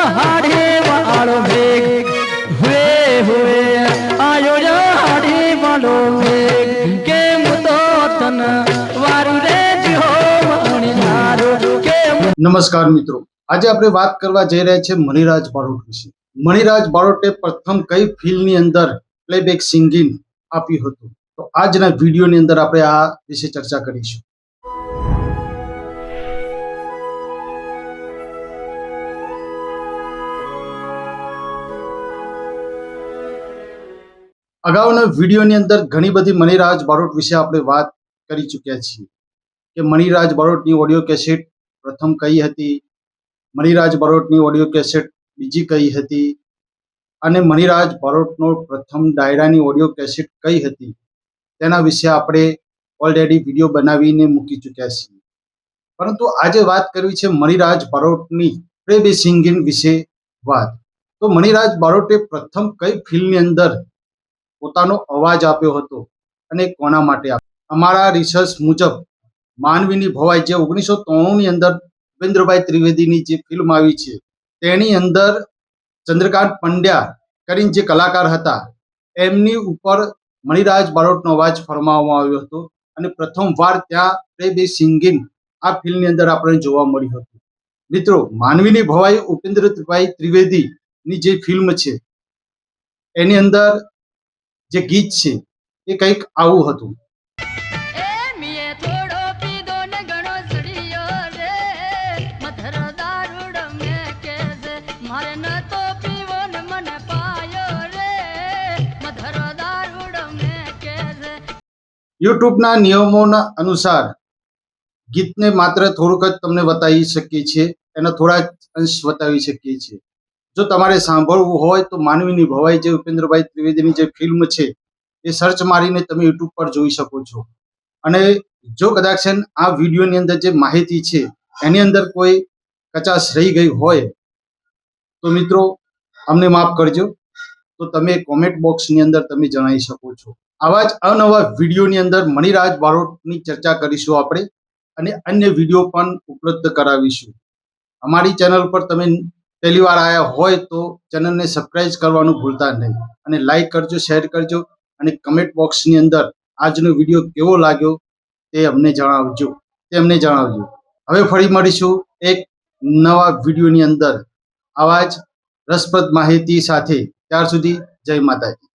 હાડે વાળો ભેગ હુએ હુએ આયો હાડે વાળો ભેગ કેમ તો તન વારું રે જો મણિયારો કેમ। નમસ્કાર મિત્રો, આજે આપણે વાત કરવા જઈ રહ્યા છીએ મણિરાજ બારોટ વિશે। મણિરાજ બારોટે પ્રથમ કઈ ફિલ્મની અંદર પ્લેબેક સિંગિંગ આપ્યું હતું, તો આજના વિડીયોની અંદર આપણે આ વિશે ચર્ચા કરીશું। અગાઉના વિડીયોની અંદર ઘણી બધી મણિરાજ બારોટ વિશે આપણે વાત કરી ચૂક્યા છીએ કે મણિરાજ બારોટની ઓડિયો કેસેટ પ્રથમ કઈ હતી, મણિરાજ બારોટની ઓડિયો કેસેટ બીજી કઈ હતી અને મણિરાજ બારોટનો પ્રથમ ડાયરાની ઓડિયો કેસેટ કઈ હતી, તેના વિશે આપણે ઓલરેડી વિડીયો બનાવીને મૂકી ચૂક્યા છીએ। પરંતુ આજે વાત કરવી છે મણિરાજ બારોટની પ્લેબેક સિંગિંગ વિશે વાત। તો મણિરાજ બારોટે પ્રથમ કઈ ફિલ્મની અંદર પોતાનો અવાજ આપ્યો હતો અને કોના માટે આપ્યો? અમારા રિસર્ચ મુજબ માનવીની ભવાઈ જે 1993ની અંદર ઉપેન્દ્રભાઈ ત્રિવેદીની જે ફિલ્મ આવી છે તેની અંદર ચંદ્રકાંત પંડ્યા કરીને જે કલાકાર હતા એમની ઉપર મણિરાજ બારોટનો અવાજ ફરમાવવામાં આવ્યો હતો અને પ્રથમવાર ત્યાં પ્લેબેક સિંગિંગ આ ફિલ્મની અંદર આપણે જોવા મળ્યું હતું। મિત્રો, માનવીની ભવાઈ ઉપેન્દ્રભાઈ ત્રિવેદીની જે ફિલ્મ છે એની અંદર જે ગીત છે એ કંઈક આવું હતું। યુટ્યુબના નિયમોના અનુસાર ગીતને માત્ર થોડુંક જ તમને બતાવી શકીએ છીએ, એના થોડા અંશ બતાવી શકીએ છીએ। જો તમારે સાંભળવું હોય તો માનવીની ભવાઈ જે ઉપેન્દ્રભાઈ ત્રિવેદીની જે ફિલ્મ છે એ સર્ચ મારીને તમે યુટ્યુબ પર જોઈ શકો છો। અને જો કદાચ આ વિડીયોની અંદર જે માહિતી છે એની અંદર કોઈ કચાશ રહી ગઈ હોય તો મિત્રો અમને માફ કરજો, તો તમે કોમેન્ટ બોક્સની અંદર તમે જણાવી શકો છો। આવા જ અવનવા વિડીયોની અંદર મણિરાજ બારોટની ચર્ચા કરીશું આપણે અને અન્ય વિડીયો પણ ઉપલબ્ધ કરાવીશું। અમારી ચેનલ પર તમે પહેલી વાર આવ્યા હોય તો ચેનલને સબસ્ક્રાઇબ કરવાનું ભૂલતા નહીં અને લાઈક કરજો, શેર કરજો અને કમેન્ટ બોક્સની અંદર આજનો વિડીયો કેવો લાગ્યો તે અમને જણાવજો। હવે ફરી મળીશું એક નવા વિડીયોની અંદર આવા જ રસપ્રદ માહિતી સાથે। ત્યાર સુધી જય માતાજી।